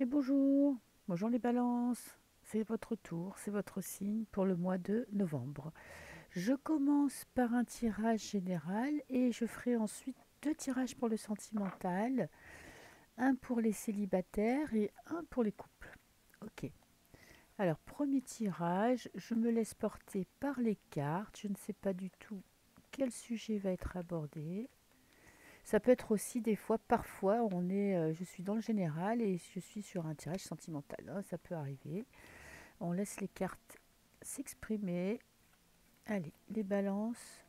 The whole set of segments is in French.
Et bonjour, bonjour les balances, c'est votre tour, c'est votre signe pour le mois de novembre. Je commence par un tirage général et je ferai ensuite deux tirages pour le sentimental, un pour les célibataires et un pour les couples. Ok, alors premier tirage, je me laisse porter par les cartes, je ne sais pas du tout quel sujet va être abordé. Ça peut être aussi des fois, parfois, je suis dans le général et je suis sur un tirage sentimental, hein, ça peut arriver. On laisse les cartes s'exprimer. Allez, les balances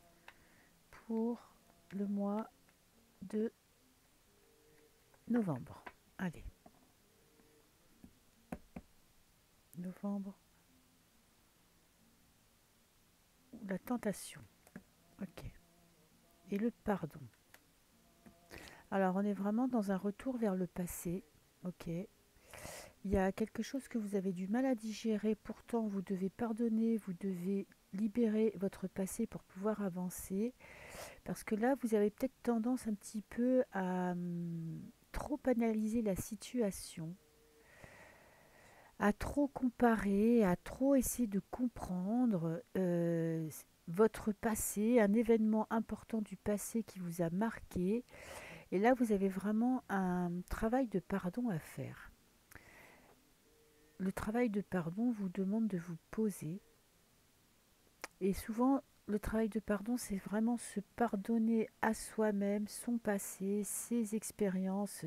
pour le mois de novembre. Allez, novembre, la tentation. Ok. Et le pardon. Alors, on est vraiment dans un retour vers le passé. Ok. Il y a quelque chose que vous avez du mal à digérer, pourtant vous devez pardonner, vous devez libérer votre passé pour pouvoir avancer. Parce que là, vous avez peut-être tendance un petit peu à trop analyser la situation, à trop comparer, à trop essayer de comprendre votre passé, un événement important du passé qui vous a marqué. Et là, vous avez vraiment un travail de pardon à faire. Le travail de pardon vous demande de vous poser. Et souvent, le travail de pardon, c'est vraiment se pardonner à soi-même, son passé, ses expériences,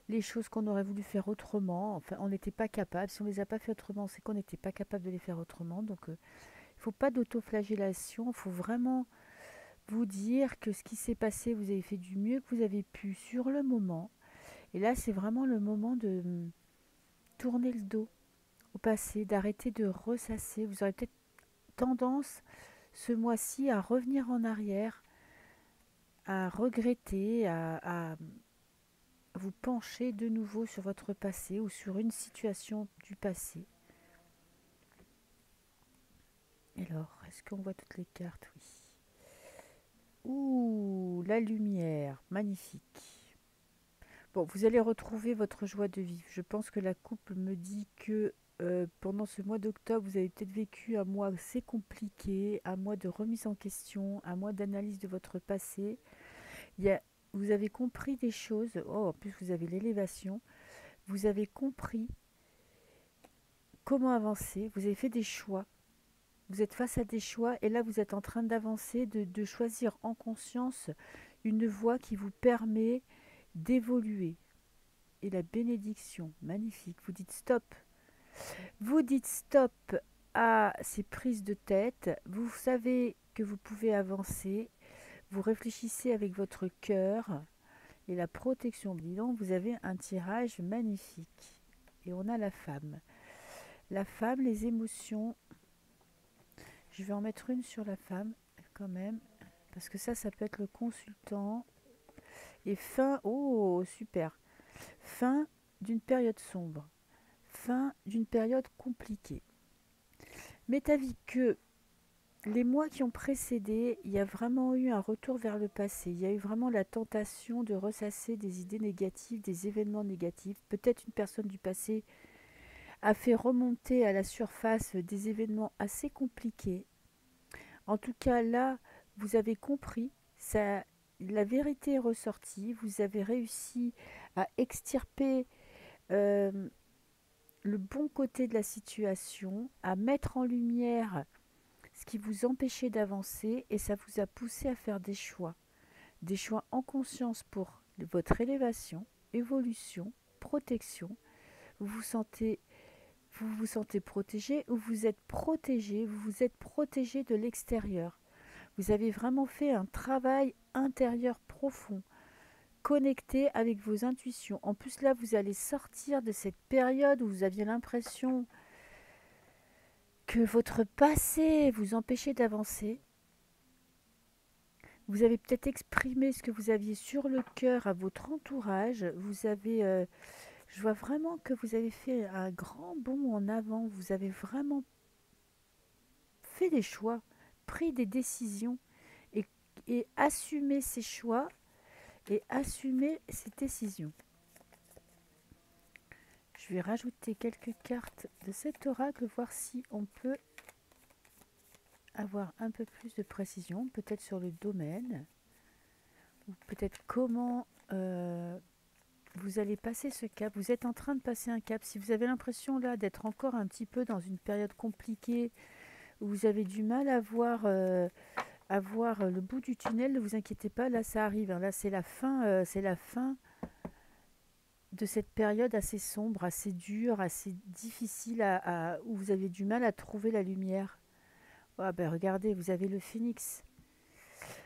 les choses qu'on aurait voulu faire autrement. Enfin, on n'était pas capable. Si on ne les a pas fait autrement, c'est qu'on n'était pas capable de les faire autrement. Donc, il ne faut pas d'autoflagellation. Il faut vraiment vous dire que ce qui s'est passé, vous avez fait du mieux que vous avez pu sur le moment. Et là, c'est vraiment le moment de tourner le dos au passé, d'arrêter de ressasser. Vous aurez peut-être tendance ce mois-ci à revenir en arrière, à regretter, à vous pencher de nouveau sur votre passé ou sur une situation du passé. Alors, est-ce qu'on voit toutes les cartes? Oui. Ouh, la lumière, magnifique. Bon, vous allez retrouver votre joie de vivre. Je pense que la coupe me dit que pendant ce mois d'octobre, vous avez peut-être vécu un mois assez compliqué, un mois de remise en question, un mois d'analyse de votre passé. Il y a, vous avez compris des choses. Oh, en plus, vous avez l'élévation. Vous avez compris comment avancer. Vous avez fait des choix. Vous êtes face à des choix et là, vous êtes en train d'avancer, de choisir en conscience une voie qui vous permet d'évoluer. Et la bénédiction, magnifique. Vous dites stop. Vous dites stop à ces prises de tête. Vous savez que vous pouvez avancer. Vous réfléchissez avec votre cœur. Et la protection, dis donc, vous avez un tirage magnifique. Et on a la femme. La femme, les émotions. Je vais en mettre une sur la femme, quand même. Parce que ça peut être le consultant. Et fin, oh, super. Fin d'une période sombre. Fin d'une période compliquée. Mais t'as vu que les mois qui ont précédé, il y a vraiment eu un retour vers le passé. Il y a eu vraiment la tentation de ressasser des idées négatives, des événements négatifs. Peut-être une personne du passé a fait remonter à la surface des événements assez compliqués. En tout cas, là, vous avez compris, ça, la vérité est ressortie. Vous avez réussi à extirper euh, le bon côté de la situation, à mettre en lumière ce qui vous empêchait d'avancer et ça vous a poussé à faire des choix en conscience pour votre élévation, évolution, protection. Vous vous sentez, vous vous sentez protégé ou vous vous êtes protégé de l'extérieur. Vous avez vraiment fait un travail intérieur profond, connecté avec vos intuitions. En plus là, vous allez sortir de cette période où vous aviez l'impression que votre passé vous empêchait d'avancer. Vous avez peut-être exprimé ce que vous aviez sur le cœur à votre entourage. Je vois vraiment que vous avez fait un grand bond en avant. Vous avez vraiment fait des choix, pris des décisions et, et assumé ces choix et assumé ces décisions. Je vais rajouter quelques cartes de cet oracle, voir si on peut avoir un peu plus de précision, peut-être sur le domaine, ou peut-être comment vous allez passer ce cap. Vous êtes en train de passer un cap. Si vous avez l'impression là d'être encore un petit peu dans une période compliquée, où vous avez du mal à voir le bout du tunnel, ne vous inquiétez pas, là ça arrive, hein. Là c'est la fin de cette période assez sombre, assez dure, assez difficile, où vous avez du mal à trouver la lumière. Ah ben regardez, vous avez le phénix.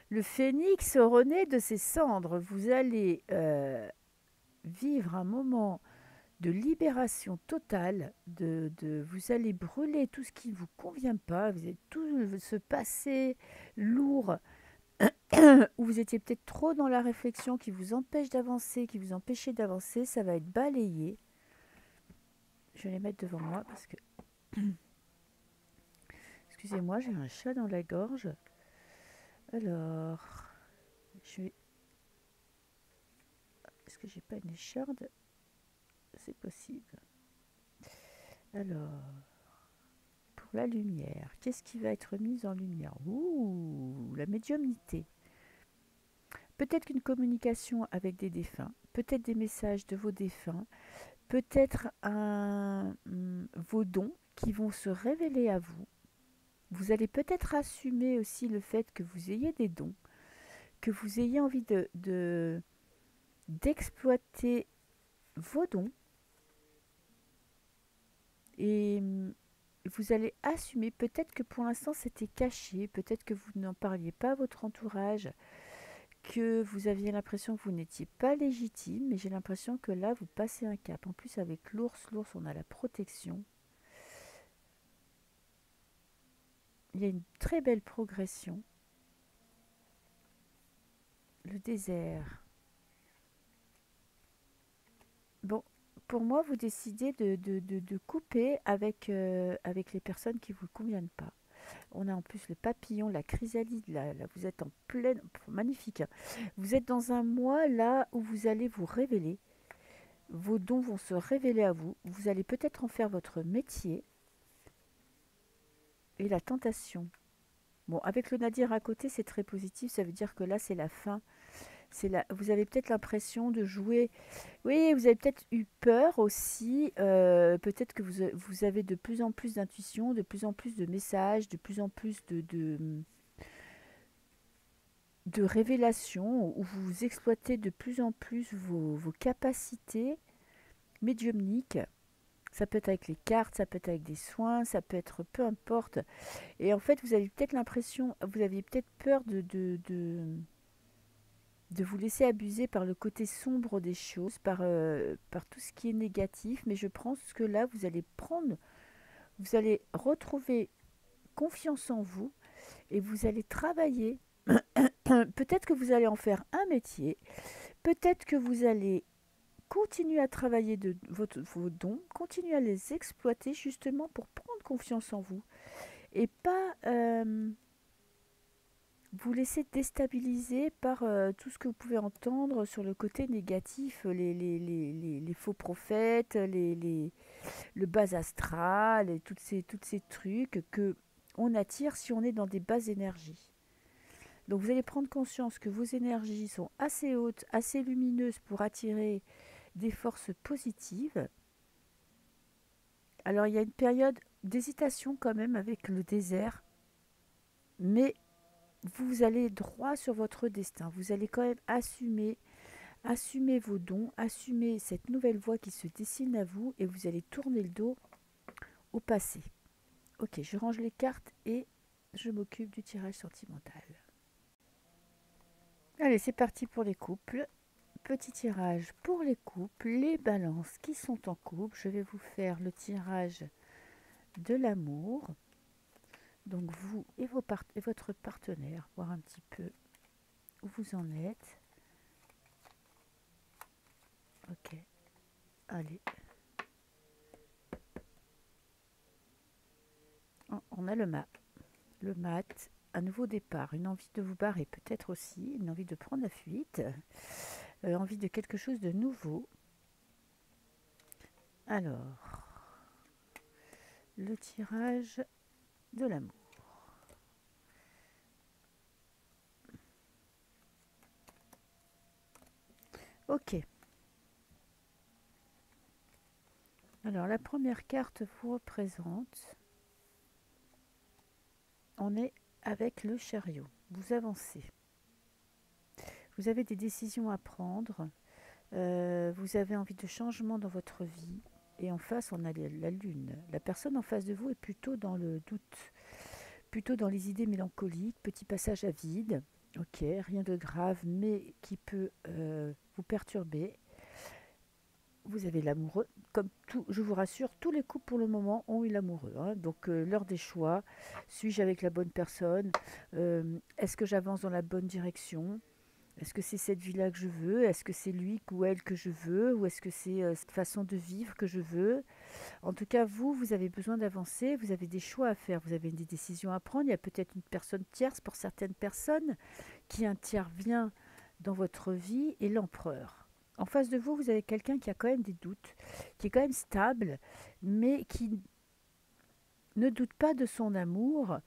Le phénix renaît de ses cendres. Vous allez vivre un moment de libération totale. Vous allez brûler tout ce qui ne vous convient pas. Vous allez tout ce passé lourd où vous étiez peut-être trop dans la réflexion qui vous empêche d'avancer, qui vous empêchait d'avancer. Ça va être balayé. Je vais les mettre devant moi parce que... Excusez-moi, j'ai un chat dans la gorge. Alors, je vais... Est-ce que j'ai pas une écharde? C'est possible. Alors, pour la lumière, qu'est-ce qui va être mis en lumière? Ouh, la médiumnité. Peut-être qu'une communication avec des défunts, peut-être des messages de vos défunts, peut-être vos dons qui vont se révéler à vous. Vous allez peut-être assumer aussi le fait que vous ayez des dons, que vous ayez envie d'exploiter vos dons. Et vous allez assumer, peut-être que pour l'instant c'était caché, peut-être que vous n'en parliez pas à votre entourage, que vous aviez l'impression que vous n'étiez pas légitime, mais j'ai l'impression que là vous passez un cap. En plus avec l'ours on a la protection. Il y a une très belle progression. Le désert. Bon, pour moi vous décidez de couper avec les personnes qui ne vous conviennent pas. On a en plus le papillon, la chrysalide, là vous êtes en pleine... Magnifique, hein. Vous êtes dans un mois là où vous allez vous révéler. Vos dons vont se révéler à vous. Vous allez peut-être en faire votre métier. Et la tentation. Bon, avec le nadir à côté, c'est très positif. Ça veut dire que là, c'est la fin. Vous avez peut-être l'impression de jouer. Oui, vous avez peut-être eu peur aussi. Peut-être que vous avez de plus en plus d'intuition, de plus en plus de messages, de plus en plus de révélations, où vous exploitez de plus en plus vos capacités médiumniques. Ça peut être avec les cartes, ça peut être avec des soins, ça peut être peu importe. Et en fait, vous avez peut-être l'impression, vous aviez peut-être peur de vous laisser abuser par le côté sombre des choses, par tout ce qui est négatif. Mais je pense que là, vous allez retrouver confiance en vous et vous allez travailler. Peut-être que vous allez en faire un métier. Peut-être que vous allez continuer à travailler vos dons, continuer à les exploiter justement pour prendre confiance en vous et pas vous laisser déstabiliser par tout ce que vous pouvez entendre sur le côté négatif, les faux prophètes, le bas astral, et toutes ces trucs que on attire si on est dans des basses énergies. Donc vous allez prendre conscience que vos énergies sont assez hautes, assez lumineuses pour attirer des forces positives. Alors il y a une période d'hésitation quand même avec le désert, mais vous allez droit sur votre destin. Vous allez quand même assumer vos dons, assumer cette nouvelle voie qui se dessine à vous et vous allez tourner le dos au passé. Ok, je range les cartes et je m'occupe du tirage sentimental. Allez, c'est parti pour les couples. Petit tirage pour les couples, les balances qui sont en couple. Je vais vous faire le tirage de l'amour. Donc vous et votre partenaire, voir un petit peu où vous en êtes. Ok, allez. On a le mat, un nouveau départ, une envie de vous barrer peut-être aussi, une envie de prendre la fuite, envie de quelque chose de nouveau. Alors, le tirage de l'amour. Ok. Alors, la première carte vous représente. On est avec le chariot. Vous avancez. Vous avez des décisions à prendre. Vous avez envie de changement dans votre vie. Et en face, on a la lune. La personne en face de vous est plutôt dans le doute, plutôt dans les idées mélancoliques, petit passage à vide. Ok, rien de grave, mais qui peut vous perturber. Vous avez l'amoureux. Comme tout, je vous rassure, tous les couples pour le moment ont eu l'amoureux, hein. Donc l'heure des choix. Suis-je avec la bonne personne? Est-ce que j'avance dans la bonne direction? Est-ce que c'est cette vie-là que je veux? Est-ce que c'est lui ou elle que je veux? Ou est-ce que c'est cette façon de vivre que je veux? En tout cas, vous avez besoin d'avancer, vous avez des choix à faire, vous avez des décisions à prendre. Il y a peut-être une personne tierce pour certaines personnes qui intervient dans votre vie et l'empereur. En face de vous, vous avez quelqu'un qui a quand même des doutes, qui est quand même stable, mais qui ne doute pas de son amour,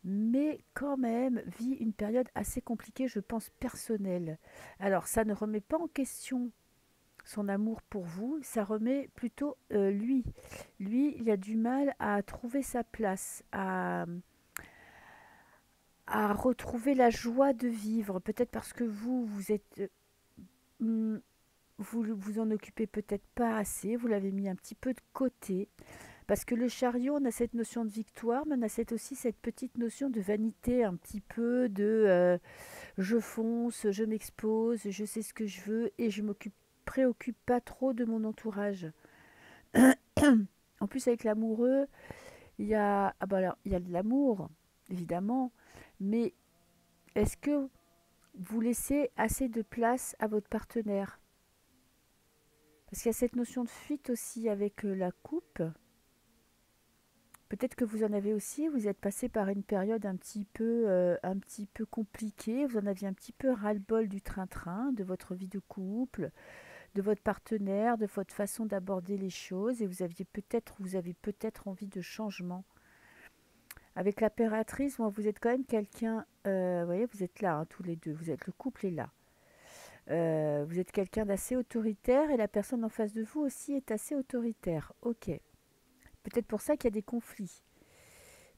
mais quand même vit une période assez compliquée, je pense, personnelle. Alors, ça ne remet pas en question son amour pour vous, ça remet plutôt lui. Lui, il a du mal à trouver sa place, à retrouver la joie de vivre. Peut-être parce que vous êtes... vous vous en occupez peut-être pas assez, vous l'avez mis un petit peu de côté. Parce que le chariot, on a cette notion de victoire, mais on a aussi cette petite notion de vanité, un petit peu de je fonce, je m'expose, je sais ce que je veux et je m'occupe préoccupe pas trop de mon entourage. En plus, avec l'amoureux, il y a, ah bah alors, il y a de l'amour, évidemment, mais est-ce que vous laissez assez de place à votre partenaire? Parce qu'il y a cette notion de fuite aussi avec la coupe. Peut-être que vous en avez aussi, vous êtes passé par une période un petit peu compliquée, vous en aviez un petit peu ras-le-bol du train-train, de votre vie de couple, de votre partenaire, de votre façon d'aborder les choses, et vous avez peut-être envie de changement. Avec l'impératrice, moi, vous êtes quand même quelqu'un, vous voyez, vous êtes là, hein, tous les deux, vous êtes le couple est là. Vous êtes quelqu'un d'assez autoritaire et la personne en face de vous aussi est assez autoritaire. Ok. Peut-être pour ça qu'il y a des conflits.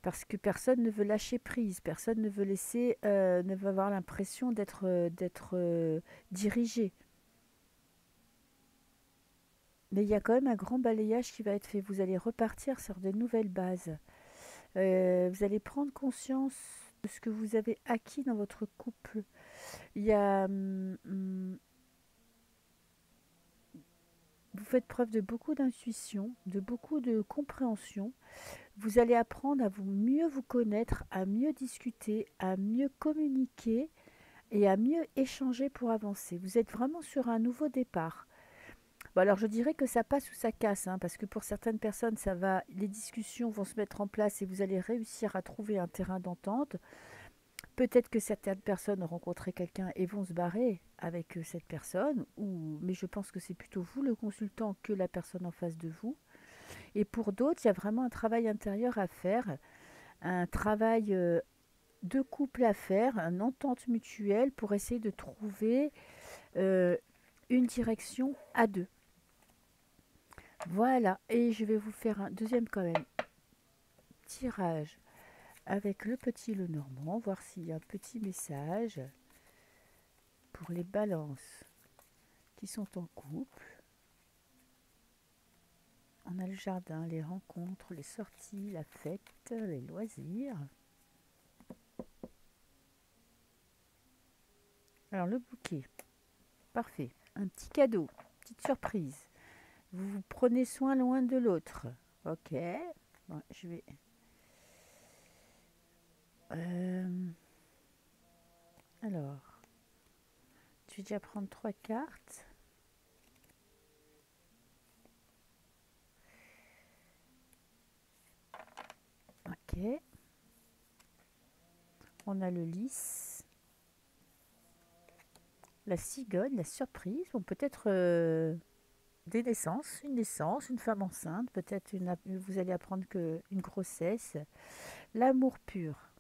Parce que personne ne veut lâcher prise, personne ne veut ne veut avoir l'impression d'être dirigé. Mais il y a quand même un grand balayage qui va être fait. Vous allez repartir sur de nouvelles bases. Vous allez prendre conscience de ce que vous avez acquis dans votre couple. Il y a, vous faites preuve de beaucoup d'intuition, de beaucoup de compréhension. Vous allez apprendre à mieux vous connaître, à mieux discuter, à mieux communiquer et à mieux échanger pour avancer. Vous êtes vraiment sur un nouveau départ. Bon, alors je dirais que ça passe ou ça casse, hein, parce que pour certaines personnes, les discussions vont se mettre en place et vous allez réussir à trouver un terrain d'entente. Peut-être que certaines personnes ont rencontré quelqu'un et vont se barrer avec cette personne, mais je pense que c'est plutôt vous le consultant que la personne en face de vous. Et pour d'autres, il y a vraiment un travail intérieur à faire, un travail de couple à faire, une entente mutuelle pour essayer de trouver euh, une direction à deux. Voilà, et je vais vous faire un deuxième quand même tirage avec le petit Lenormand, voir s'il y a un petit message pour les balances qui sont en couple. On a le jardin, les rencontres, les sorties, la fête, les loisirs. Alors le bouquet, parfait. Un petit cadeau, petite surprise. Vous vous prenez soin l'un de l'autre. Ok. Bon, je vais... alors, je vais déjà prendre 3 cartes. Ok. On a le lys. La cigogne, la surprise. Bon, peut-être des naissances, une femme enceinte, peut-être vous allez apprendre une grossesse, l'amour pur.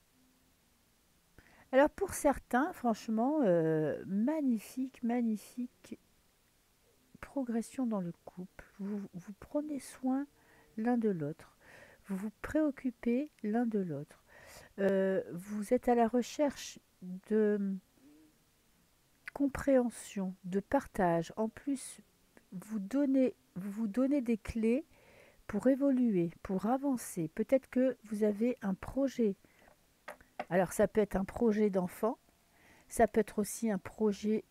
Alors pour certains, franchement, magnifique, magnifique progression dans le couple. Vous prenez soin l'un de l'autre. Vous vous préoccupez l'un de l'autre. Vous êtes à la recherche de compréhension, de partage. En plus, vous vous donnez des clés pour évoluer, pour avancer. Peut-être que vous avez un projet. Alors ça peut être un projet d'enfant, ça peut être aussi un projet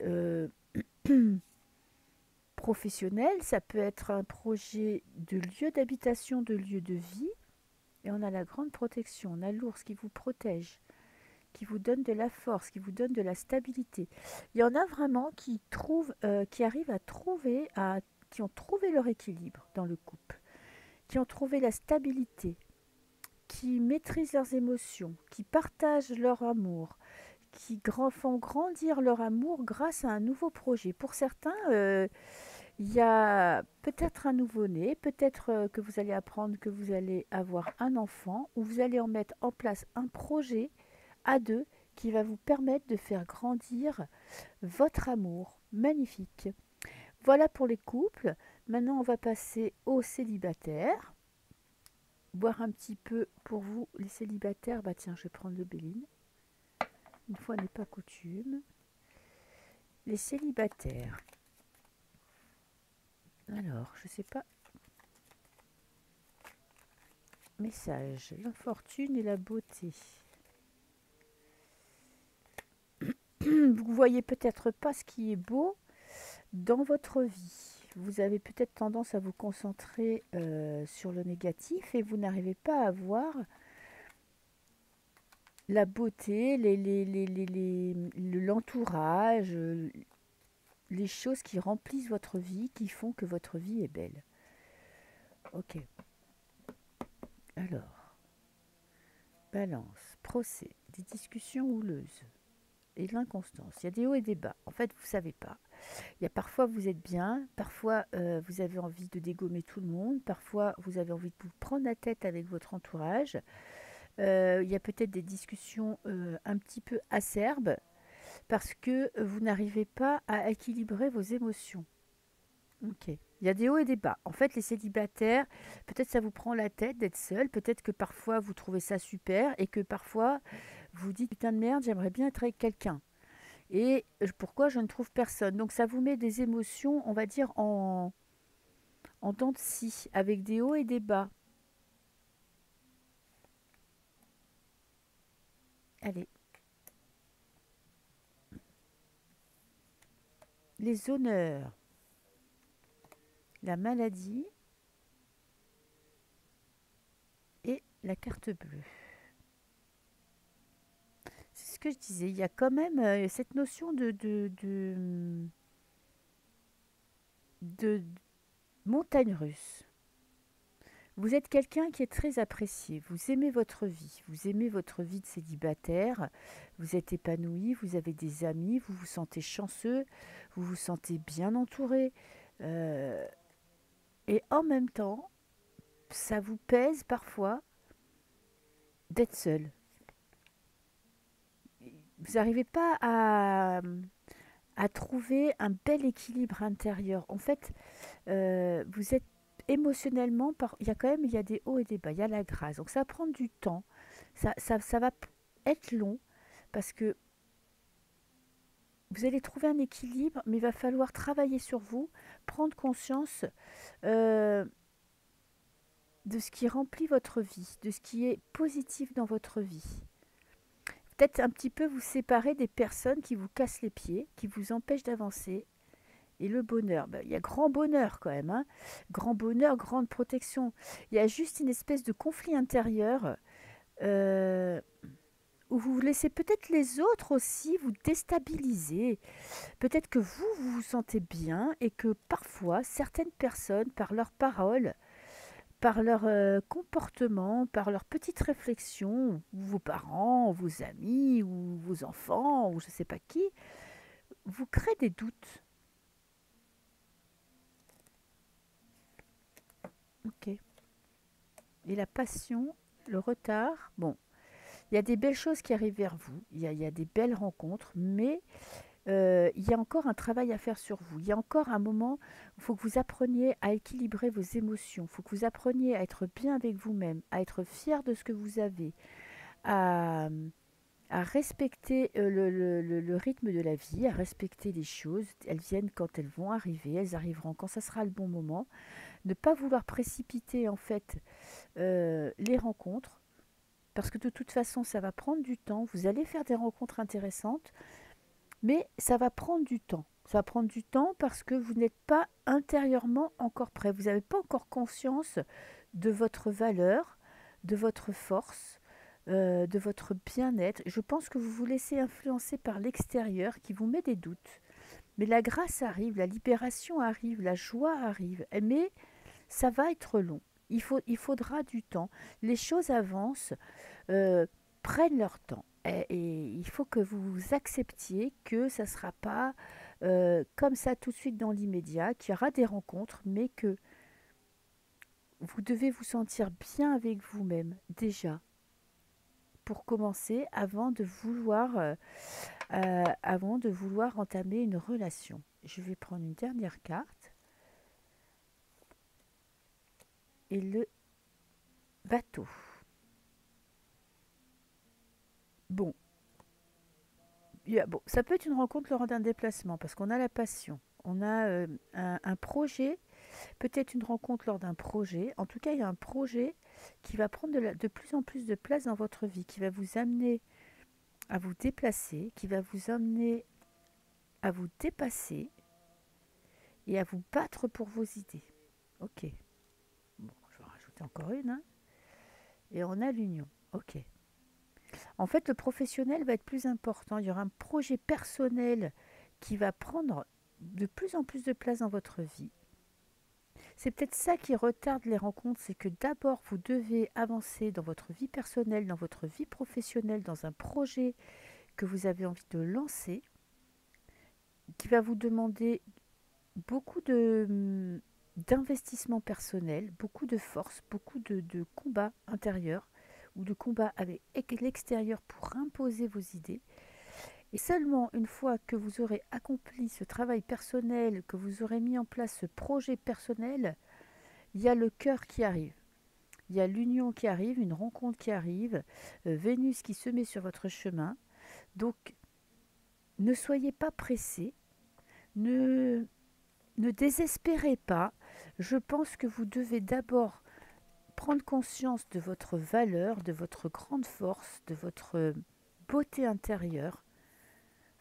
professionnel, ça peut être un projet de lieu d'habitation, de lieu de vie. Et on a la grande protection, on a l'ours qui vous protège, qui vous donne de la force, qui vous donne de la stabilité. Il y en a vraiment qui trouvent, qui arrivent à trouver, qui ont trouvé leur équilibre dans le couple, qui ont trouvé la stabilité, qui maîtrisent leurs émotions, qui partagent leur amour, qui font grandir leur amour grâce à un nouveau projet. Pour certains, il y a peut-être un nouveau-né, peut-être que vous allez apprendre que vous allez avoir un enfant, ou vous allez en mettre en place un projet à deux qui va vous permettre de faire grandir votre amour. Magnifique. Voilà pour les couples. Maintenant, on va passer aux célibataires. Boire un petit peu pour vous, les célibataires. Bah tiens, je vais prendre le Béline. Une fois n'est pas coutume. Les célibataires. Alors, je sais pas. Message. L'infortune et la beauté. Vous voyez peut-être pas ce qui est beau dans votre vie. Vous avez peut-être tendance à vous concentrer sur le négatif et vous n'arrivez pas à voir la beauté, l'entourage, les choses qui remplissent votre vie, qui font que votre vie est belle. Ok. Alors, balance, procès, des discussions houleuses et de l'inconstance. Il y a des hauts et des bas. En fait, vous ne savez pas. Il y a parfois vous êtes bien, parfois vous avez envie de dégommer tout le monde, parfois vous avez envie de vous prendre la tête avec votre entourage. Il y a peut-être des discussions un petit peu acerbes parce que vous n'arrivez pas à équilibrer vos émotions. Ok. Il y a des hauts et des bas. En fait, les célibataires, peut-être ça vous prend la tête d'être seul, peut-être que parfois vous trouvez ça super et que parfois vous dites putain de merde, j'aimerais bien être avec quelqu'un. Et pourquoi je ne trouve personne. Donc ça vous met des émotions, on va dire, en dents de scie, avec des hauts et des bas. Allez. Les honneurs, la maladie et la carte bleue. C'est ce que je disais, il y a quand même cette notion de montagne russe. Vous êtes quelqu'un qui est très apprécié, vous aimez votre vie de célibataire, vous êtes épanoui, vous avez des amis, vous vous sentez chanceux, vous vous sentez bien entouré. euh, et en même temps, ça vous pèse parfois d'être seul. Vous n'arrivez pas à trouver un bel équilibre intérieur. En fait, vous êtes émotionnellement, il y a quand même il y a des hauts et des bas, il y a la grâce. Donc ça va prendre du temps, ça va être long parce que vous allez trouver un équilibre, mais il va falloir travailler sur vous, prendre conscience euh, de ce qui remplit votre vie, de ce qui est positif dans votre vie. Peut-être un petit peu vous séparer des personnes qui vous cassent les pieds, qui vous empêchent d'avancer. Et le bonheur, ben, il y a grand bonheur quand même, hein. Grand bonheur, grande protection. Il y a juste une espèce de conflit intérieur euh, où vous laissez peut-être les autres aussi vous déstabiliser. Peut-être que vous vous sentez bien et que parfois certaines personnes, par leurs paroles, par leur comportement, par leurs petites réflexions, ou vos parents, vos amis, ou vos enfants, ou je ne sais pas qui, vous créent des doutes. Ok. Et la passion, le retard, bon, il y a des belles choses qui arrivent vers vous, il y a des belles rencontres, mais il y a encore un travail à faire sur vous. Il y a encore un moment où il faut que vous appreniez à équilibrer vos émotions, il faut que vous appreniez à être bien avec vous-même, à être fier de ce que vous avez, à, à respecter le rythme de la vie, à respecter les choses. Elles viennent quand elles vont arriver, elles arriveront quand ça sera le bon moment. Ne pas vouloir précipiter en fait les rencontres, parce que de toute façon ça va prendre du temps. Vous allez faire des rencontres intéressantes, mais ça va prendre du temps. Ça va prendre du temps parce que vous n'êtes pas intérieurement encore prêt. Vous n'avez pas encore conscience de votre valeur, de votre force, de votre bien-être. Je pense que vous vous laissez influencer par l'extérieur qui vous met des doutes. Mais la grâce arrive, la libération arrive, la joie arrive. Mais ça va être long. Il faudra du temps. Les choses avancent, euh, prennent leur temps. Et il faut que vous acceptiez que ça ne sera pas comme ça tout de suite dans l'immédiat, qu'il y aura des rencontres, mais que vous devez vous sentir bien avec vous-même déjà pour commencer avant de vouloir entamer une relation. Je vais prendre une dernière carte et le bateau. Bon, bon, ça peut être une rencontre lors d'un déplacement parce qu'on a la passion, on a un projet, peut-être une rencontre lors d'un projet. En tout cas, il y a un projet qui va prendre de plus en plus de place dans votre vie, qui va vous amener à vous déplacer, qui va vous amener à vous dépasser et à vous battre pour vos idées. Ok, bon, je vais en rajouter encore une, hein. Et on a l'union. Ok. En fait, le professionnel va être plus important. Il y aura un projet personnel qui va prendre de plus en plus de place dans votre vie. C'est peut-être ça qui retarde les rencontres, c'est que d'abord vous devez avancer dans votre vie personnelle, dans votre vie professionnelle, dans un projet que vous avez envie de lancer, qui va vous demander beaucoup d'investissement personnel, beaucoup de force, beaucoup de combats intérieurs ou de combats avec l'extérieur pour imposer vos idées. Et seulement une fois que vous aurez accompli ce travail personnel, que vous aurez mis en place ce projet personnel, il y a le cœur qui arrive. Il y a l'union qui arrive, une rencontre qui arrive, Vénus qui se met sur votre chemin. Donc, ne soyez pas pressés, ne, ne désespérez pas. Je pense que vous devez d'abord prendre conscience de votre valeur, de votre grande force, de votre beauté intérieure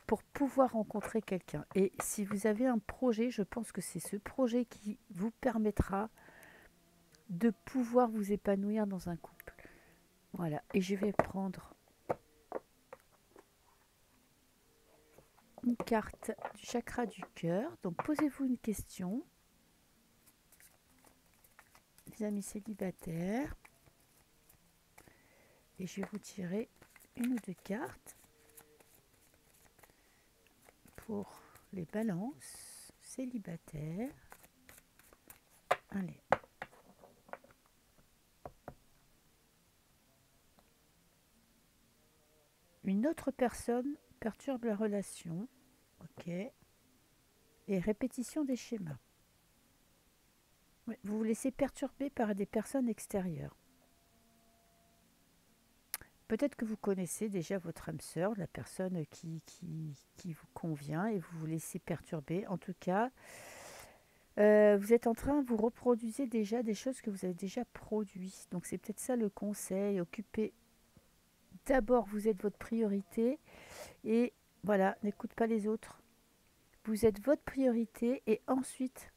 pour pouvoir rencontrer quelqu'un. Et si vous avez un projet, je pense que c'est ce projet qui vous permettra de pouvoir vous épanouir dans un couple. Voilà, et je vais prendre une carte du chakra du cœur. Donc posez-vous une question, les amis célibataires, et je vais vous tirer une ou deux cartes pour les balances célibataires. Allez. Une autre personne perturbe la relation. Ok. Et répétition des schémas. Vous vous laissez perturber par des personnes extérieures. Peut-être que vous connaissez déjà votre âme sœur, la personne qui vous convient, et vous vous laissez perturber. En tout cas, vous êtes en train, vous reproduisez déjà des choses que vous avez déjà produites. Donc c'est peut-être ça le conseil. Occupez d'abord, vous êtes votre priorité. Et voilà, n'écoute pas les autres. Vous êtes votre priorité et ensuite,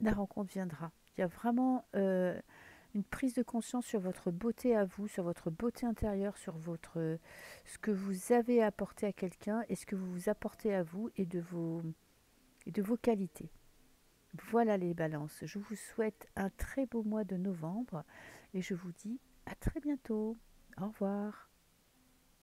la rencontre viendra. Il y a vraiment une prise de conscience sur votre beauté à vous, sur votre beauté intérieure, sur ce que vous avez à apporter à quelqu'un et ce que vous vous apportez à vous et de vos qualités. Voilà les balances. Je vous souhaite un très beau mois de novembre et je vous dis à très bientôt. Au revoir.